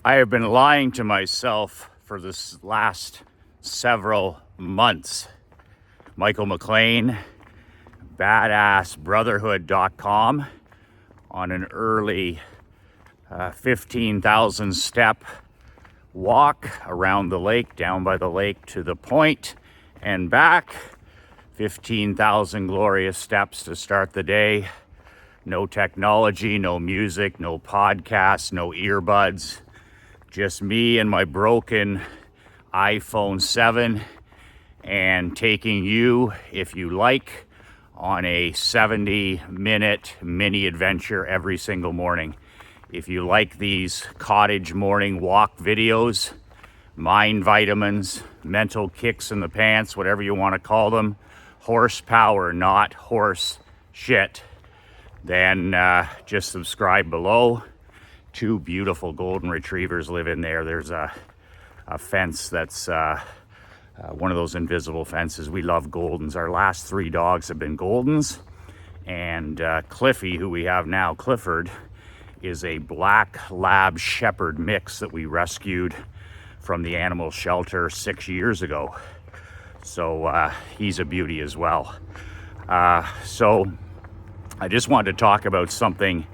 I have been lying to myself for this last several months. Michael McLean, badassbrotherhood.com, on an early 15,000 step walk around the lake, down by the lake to the point and back. 15,000 glorious steps to start the day. No technology, no music, no podcasts, no earbuds. Just me and my broken iPhone 7, and taking you, if you like, on a 70-minute mini adventure every single morning. If you like these cottage morning walk videos, mind vitamins, mental kicks in the pants, whatever you want to call them, horsepower, not horse shit, then just subscribe below. 2 beautiful golden retrievers live in there. There's a fence that's one of those invisible fences. We love Goldens. Our last 3 dogs have been Goldens. And Cliffy, who we have now, Clifford, is a black lab shepherd mix that we rescued from the animal shelter 6 years ago. So he's a beauty as well. So I just wanted to talk about something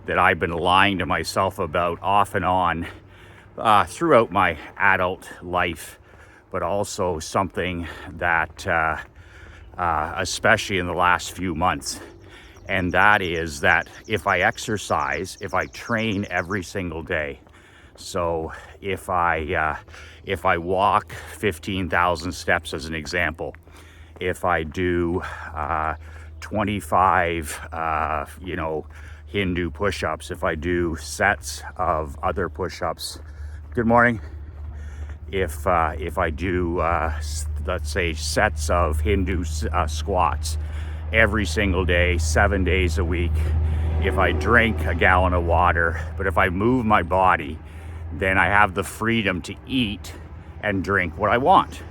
that I've been lying to myself about off and on throughout my adult life, but also something that especially in the last few months, and that is that if I exercise, if I train every single day, so if I walk 15,000 steps as an example, if I do 25 Hindu push-ups, if I do sets of other push-ups, good morning, if I do let's say sets of Hindu squats every single day, 7 days a week, if I drink a gallon of water, but if I move my body, then I have the freedom to eat and drink what I want.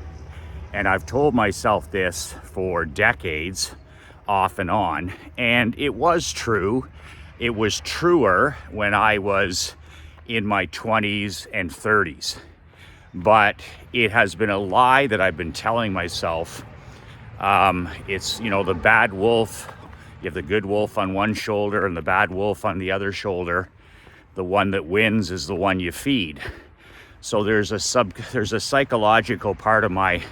And I've told myself this for decades, off and on, and it was true. It was truer when I was in my 20s and 30s. But it has been a lie that I've been telling myself. It's, the bad wolf. You have the good wolf on one shoulder and the bad wolf on the other shoulder. The one that wins is the one you feed. So there's a psychological part of my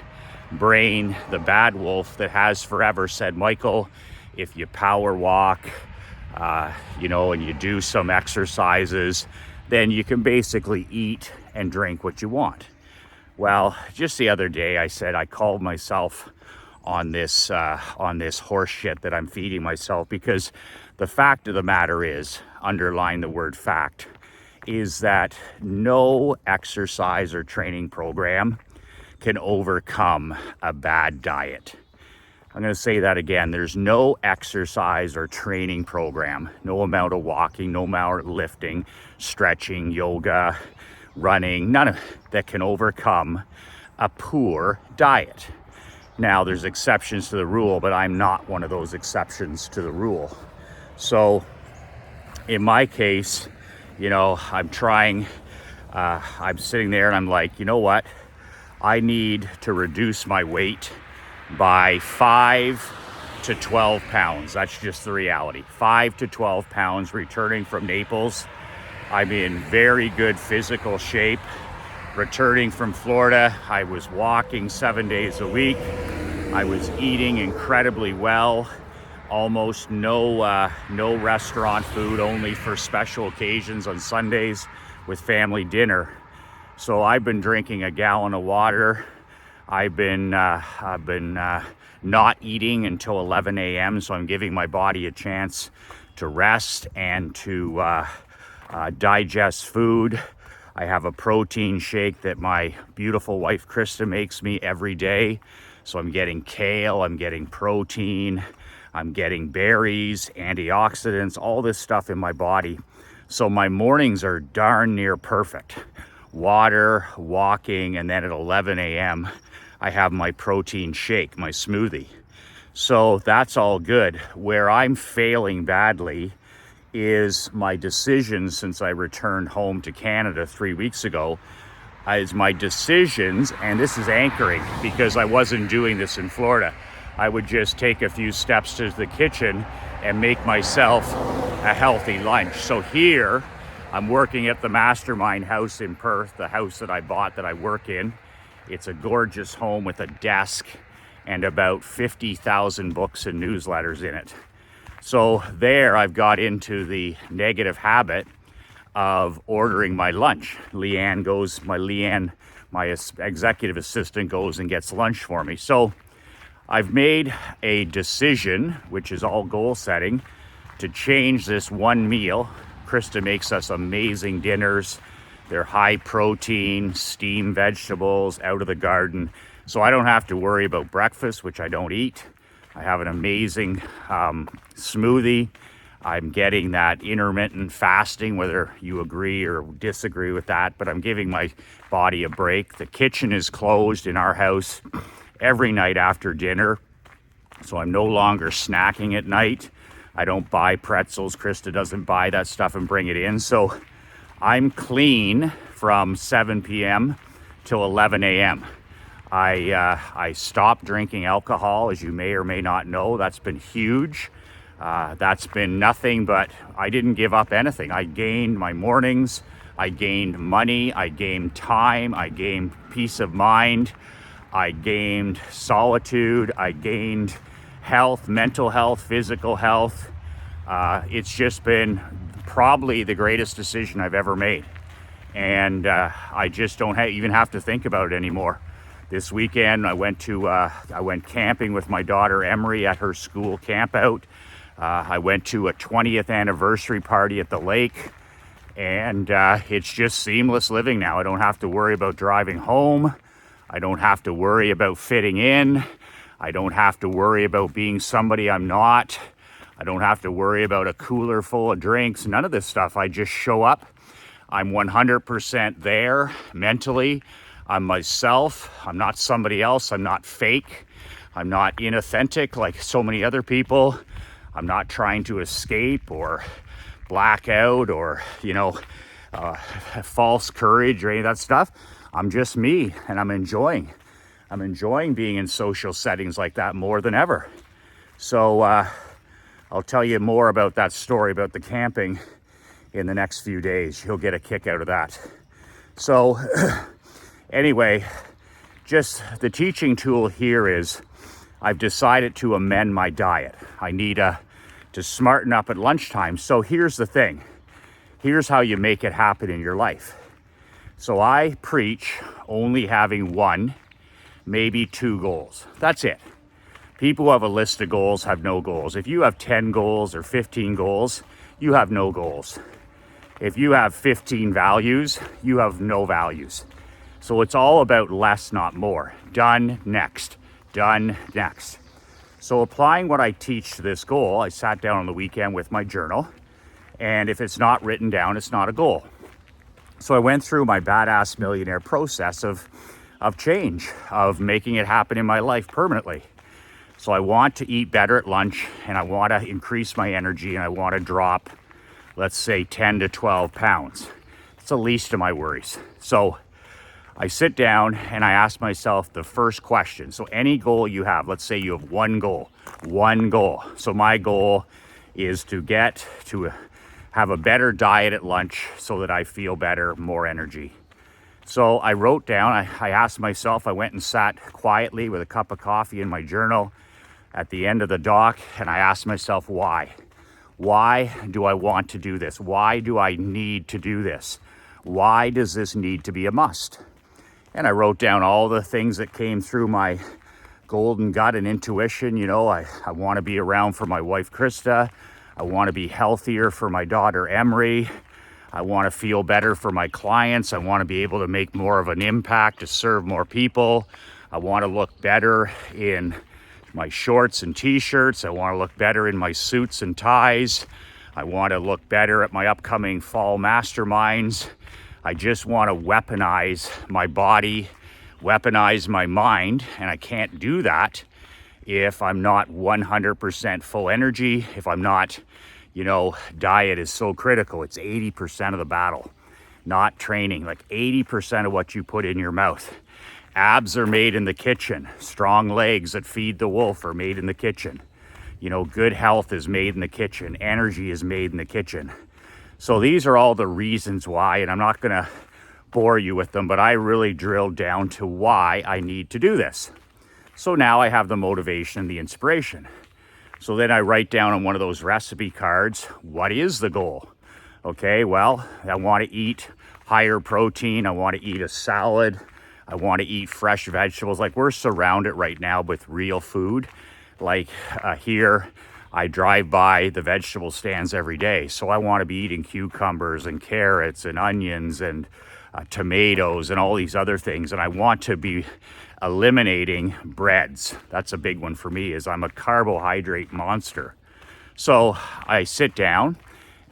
brain, the bad wolf, that has forever said, Michael, if you power walk, and you do some exercises, then you can basically eat and drink what you want. Well, just the other day, I called myself on this horse shit that I'm feeding myself, because the fact of the matter is, underline the word fact, is that no exercise or training program can overcome a bad diet. I'm going to say that again. There's no exercise or training program, no amount of walking, no amount of lifting, stretching, yoga, running, none of that can overcome a poor diet. Now, there's exceptions to the rule, but I'm not one of those exceptions to the rule. So in my case, I'm sitting there and I'm like, you know what? I need to reduce my weight by 5 to 12 pounds. That's just the reality. 5 to 12 pounds. Returning from Naples, I'm in very good physical shape. Returning from Florida, I was walking 7 days a week. I was eating incredibly well. Almost no restaurant food, only for special occasions on Sundays with family dinner. So I've been drinking a gallon of water. I've been not eating until 11 a.m. So I'm giving my body a chance to rest and to digest food. I have a protein shake that my beautiful wife Krista makes me every day. So I'm getting kale, I'm getting protein, I'm getting berries, antioxidants, all this stuff in my body. So my mornings are darn near perfect. Water, walking, and then at 11 a.m. I have my protein shake, my smoothie. So that's all good. Where I'm failing badly is my decision since I returned home to Canada 3 weeks ago. Is my decisions, and this is anchoring because I wasn't doing this in Florida. I would just take a few steps to the kitchen and make myself a healthy lunch. So here, I'm working at the Mastermind house in Perth, the house that I bought that I work in. It's a gorgeous home with a desk and about 50,000 books and newsletters in it. So there I've got into the negative habit of ordering my lunch. Leanne, my executive assistant, goes and gets lunch for me. So I've made a decision, which is all goal setting, to change this one meal. Krista makes us amazing dinners. They're high protein, steamed vegetables out of the garden. So I don't have to worry about breakfast, which I don't eat. I have an amazing smoothie. I'm getting that intermittent fasting, whether you agree or disagree with that, but I'm giving my body a break. The kitchen is closed in our house every night after dinner, so I'm no longer snacking at night. I don't buy pretzels. Krista doesn't buy that stuff and bring it in. So I'm clean from 7 p.m. till 11 a.m. I stopped drinking alcohol, as you may or may not know. That's been huge. That's been nothing but I didn't give up anything. I gained my mornings. I gained money. I gained time. I gained peace of mind. I gained solitude. I gained health, mental health, physical health. It's just been probably the greatest decision I've ever made. And I just don't even have to think about it anymore. This weekend I went camping with my daughter Emery at her school camp out. I went to a 20th anniversary party at the lake, and it's just seamless living now. I don't have to worry about driving home. I don't have to worry about fitting in. I don't have to worry about being somebody I'm not. I don't have to worry about a cooler full of drinks. None of this stuff. I just show up. I'm 100% there mentally. I'm myself. I'm not somebody else. I'm not fake. I'm not inauthentic like so many other people. I'm not trying to escape or black out or, false courage or any of that stuff. I'm just me, and I'm enjoying being in social settings like that more than ever. So I'll tell you more about that story about the camping in the next few days. You'll get a kick out of that. So anyway, just the teaching tool here is I've decided to amend my diet. I need to smarten up at lunchtime. So here's the thing. Here's how you make it happen in your life. So I preach only having one, maybe two goals. That's it. People who have a list of goals have no goals. If you have 10 goals or 15 goals, you have no goals. If you have 15 values, you have no values. So it's all about less, not more. Done, next. Done, next. So applying what I teach to this goal, I sat down on the weekend with my journal, and if it's not written down, it's not a goal. So I went through my Badass Millionaire process of change, of making it happen in my life permanently. So I want to eat better at lunch, and I want to increase my energy, and I want to drop, let's say, 10 to 12 pounds. It's the least of my worries. So I sit down and I ask myself the first question. So any goal you have, let's say you have one goal. So my goal is to have a better diet at lunch so that I feel better, more energy. So I wrote down, I asked myself, I went and sat quietly with a cup of coffee in my journal at the end of the dock, and I asked myself, why? Why do I want to do this? Why do I need to do this? Why does this need to be a must? And I wrote down all the things that came through my golden gut and intuition. I want to be around for my wife, Krista. I want to be healthier for my daughter, Emery. I want to feel better for my clients. I want to be able to make more of an impact, to serve more people. I want to look better in my shorts and t-shirts. I want to look better in my suits and ties. I want to look better at my upcoming fall masterminds. I just want to weaponize my body, weaponize my mind, and I can't do that if I'm not 100% full energy, if I'm not, You know, diet is so critical. It's 80% of the battle, not training. Like 80% of what you put in your mouth. Abs are made in the kitchen. Strong legs that feed the wolf are made in the kitchen. You know, good health is made in the kitchen. Energy is made in the kitchen. So these are all the reasons why, and I'm not going to bore you with them, but I really drilled down to why I need to do this. So now I have the motivation and the inspiration. So then I write down on one of those recipe cards, what is the goal? Okay, well, I want to eat higher protein. I want to eat a salad. I want to eat fresh vegetables. Like, we're surrounded right now with real food. Like here, I drive by the vegetable stands every day. So I want to be eating cucumbers and carrots and onions and tomatoes and all these other things. And I want to be eliminating breads. That's a big one for me, is I'm a carbohydrate monster. So I sit down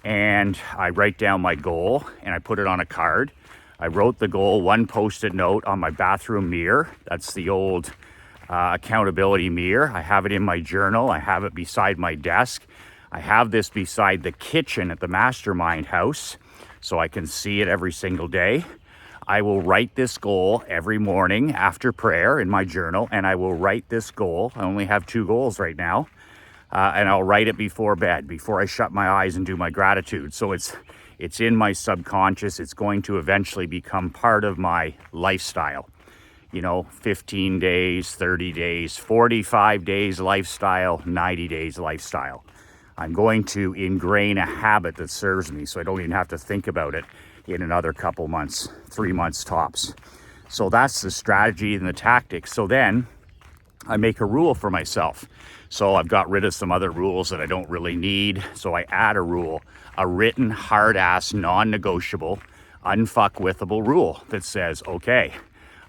and I write down my goal and I put it on a card. I wrote the goal, one post-it note on my bathroom mirror. That's the old accountability mirror. I have it in my journal. I have it beside my desk. I have this beside the kitchen at the mastermind house so I can see it every single day. I will write this goal every morning after prayer in my journal, and I will write this goal. I only have 2 goals right now, and I'll write it before bed, before I shut my eyes and do my gratitude. So it's in my subconscious. It's going to eventually become part of my lifestyle. You know, 15 days, 30 days, 45 days lifestyle, 90 days lifestyle. I'm going to ingrain a habit that serves me so I don't even have to think about it in another couple months, 3 months tops. So that's the strategy and the tactics. So then I make a rule for myself. So I've got rid of some other rules that I don't really need. So I add a rule, a written, hard-ass, non-negotiable, unfuckwithable rule that says, okay,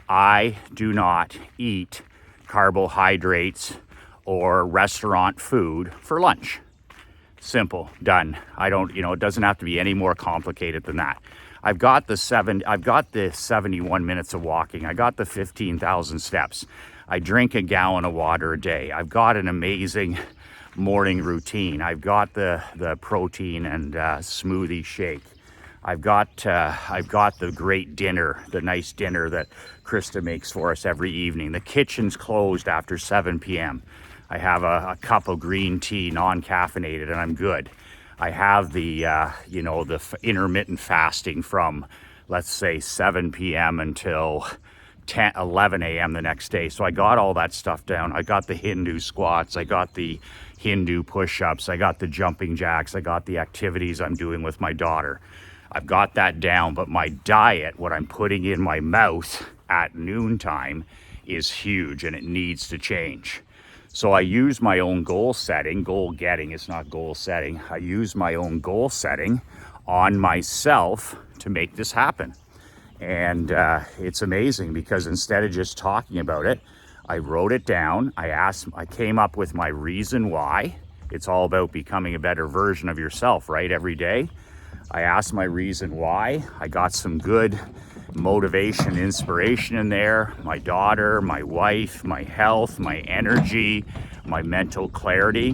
I do not eat carbohydrates or restaurant food for lunch. Simple, done. I don't, it doesn't have to be any more complicated than that. I've got the 71 minutes of walking. I got the 15,000 steps. I drink a gallon of water a day. I've got an amazing morning routine. I've got the protein and smoothie shake. I've got the great dinner, the nice dinner that Krista makes for us every evening. The kitchen's closed after 7 p.m. I have a cup of green tea, non-caffeinated, and I'm good. I have the intermittent fasting from, let's say, 7 p.m. until 11 a.m. the next day. So I got all that stuff down. I got the Hindu squats. I got the Hindu push-ups. I got the jumping jacks. I got the activities I'm doing with my daughter. I've got that down, but my diet, what I'm putting in my mouth at noontime, is huge and it needs to change. So I use my own goal setting, goal getting, it's not goal setting. I use my own goal setting on myself to make this happen. And it's amazing because instead of just talking about it, I wrote it down. I came up with my reason why. It's all about becoming a better version of yourself, right? Every day. I asked my reason why. I got some good motivation, inspiration in there. My daughter, my wife, my health, my energy, my mental clarity.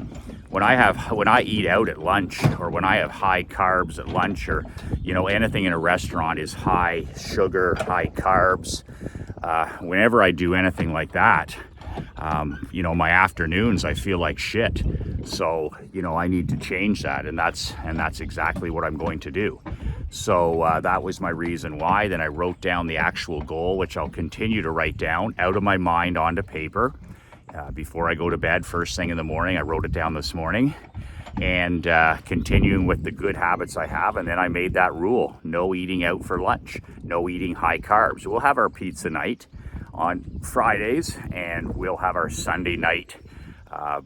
When I eat out at lunch, or when I have high carbs at lunch, or anything in a restaurant is high sugar, high carbs. Whenever I do anything like that, my afternoons I feel like shit. So I need to change that, and that's exactly what I'm going to do. So that was my reason why. Then I wrote down the actual goal, which I'll continue to write down out of my mind onto paper. Before I go to bed, first thing in the morning, I wrote it down this morning, and continuing with the good habits I have. And then I made that rule: no eating out for lunch, no eating high carbs. We'll have our pizza night on Fridays, and we'll have our Sunday night.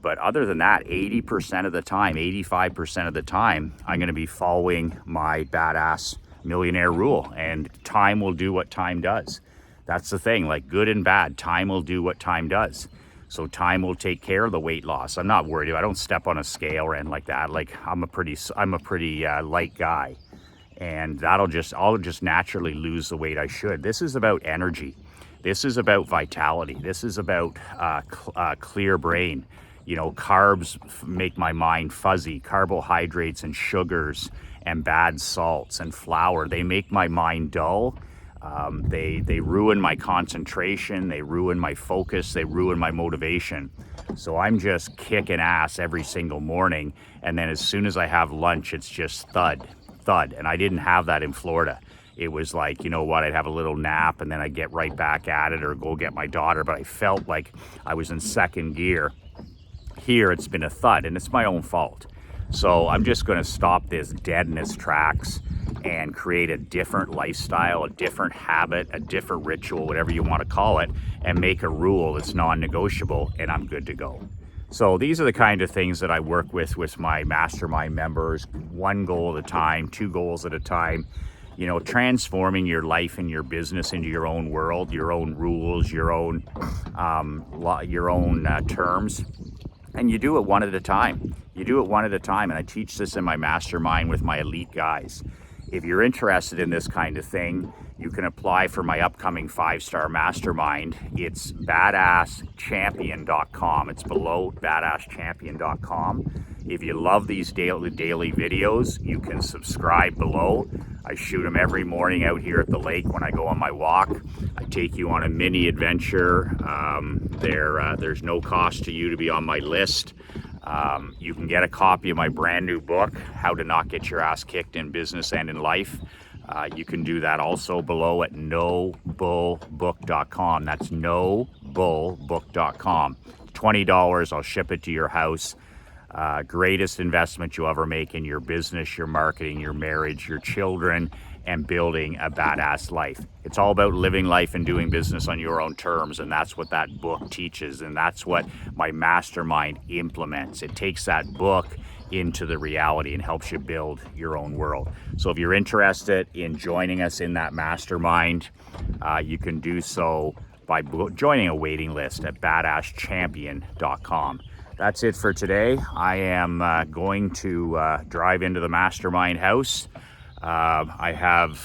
But other than that, 80% of the time, 85% of the time, I'm going to be following my badass millionaire rule, and time will do what time does. That's the thing, like good and bad, time will do what time does. So time will take care of the weight loss. I'm not worried. I don't step on a scale or anything like that. Like I'm a pretty light guy, and I'll just naturally lose the weight I should. This is about energy. This is about vitality. This is about clear brain. You know, carbs make my mind fuzzy. Carbohydrates and sugars and bad salts and flour, they make my mind dull. They ruin my concentration, they ruin my focus, they ruin my motivation. So I'm just kicking ass every single morning, and then as soon as I have lunch, it's just thud, thud. And I didn't have that in Florida. It was like, you know what, I'd have a little nap and then I'd get right back at it or go get my daughter, but I felt like I was in second gear. Here it's been a thud, and it's my own fault. So I'm just going to stop this dead in its tracks and create a different lifestyle, a different habit, a different ritual, whatever you want to call it, and make a rule that's non-negotiable, and I'm good to go. So these are the kind of things that I work with my mastermind members, one goal at a time, two goals at a time. You know, transforming your life and your business into your own world, your own rules, your own terms. And you do it one at a time. You do it one at a time. And I teach this in my mastermind with my elite guys. If you're interested in this kind of thing, you can apply for my upcoming 5-star mastermind. It's badasschampion.com. It's below badasschampion.com. If you love these daily videos, you can subscribe below. I shoot them every morning out here at the lake when I go on my walk. I take you on a mini adventure. There's no cost to you to be on my list. You can get a copy of my brand new book, How to Not Get Your Ass Kicked in Business and in Life. You can do that also below at nobullbook.com. That's nobullbook.com. $20, I'll ship it to your house. Greatest investment you'll ever make in your business, your marketing, your marriage, your children, and building a badass life. It's all about living life and doing business on your own terms, and that's what that book teaches, and that's what my mastermind implements. It takes that book into the reality and helps you build your own world. So if you're interested in joining us in that mastermind, you can do so by joining a waiting list at badasschampion.com. That's it for today. I am going to drive into the mastermind house. I have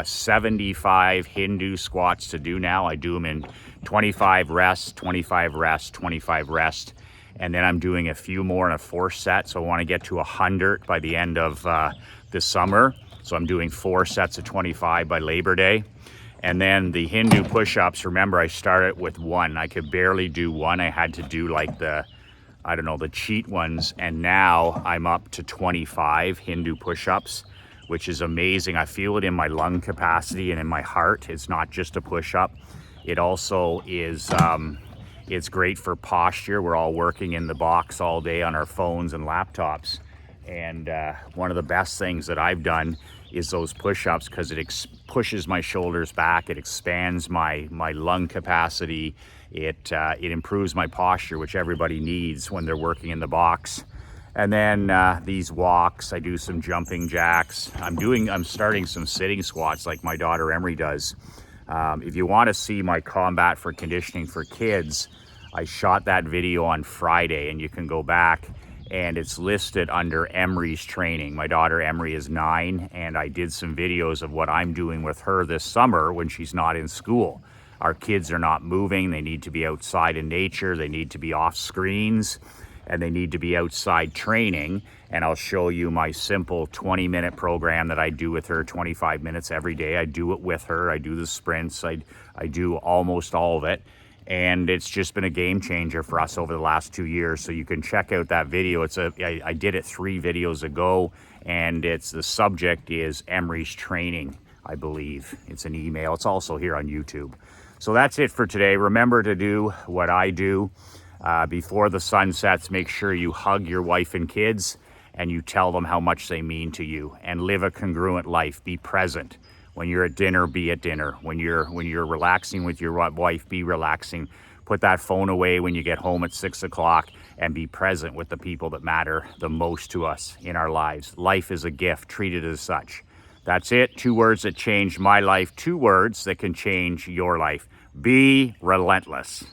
75 Hindu squats to do now. I do them in 25 rest, 25 rest, 25 rest. And then I'm doing a few more in a 4 set. So I want to get to 100 by the end of this summer. So I'm doing 4 sets of 25 by Labor Day. And then the Hindu push-ups, remember I started with 1. I could barely do 1. I had to do like the cheat ones. And now I'm up to 25 Hindu push-ups, which is amazing. I feel it in my lung capacity and in my heart. It's not just a push-up. It also is, it's great for posture. We're all working in the box all day on our phones and laptops. And one of the best things that I've done is those push-ups, because it pushes my shoulders back. It expands my lung capacity. It improves my posture, which everybody needs when they're working in the box. And then these walks, I do some jumping jacks. I'm starting some sitting squats like my daughter Emery does. If you want to see my Combat for Conditioning for Kids, I shot that video on Friday, and you can go back and it's listed under Emery's training. My daughter Emery is 9, and I did some videos of what I'm doing with her this summer when she's not in school. Our kids are not moving. They need to be outside in nature. They need to be off screens, and they need to be outside training. And I'll show you my simple 20-minute program that I do with her, 25 minutes every day. I do it with her. I do the sprints. I do almost all of it. And it's just been a game changer for us over the last 2 years. So you can check out that video. I did it 3 videos ago, and the subject is Emery's training, I believe. It's an email. It's also here on YouTube. So that's it for today. Remember to do what I do. Before the sun sets, make sure you hug your wife and kids and you tell them how much they mean to you, and live a congruent life. Be present. When you're at dinner, be at dinner. When you're relaxing with your wife, be relaxing. Put that phone away when you get home at 6 o'clock, and be present with the people that matter the most to us in our lives. Life is a gift. Treat it as such. That's it. 2 words that changed my life. 2 words that can change your life. Be relentless.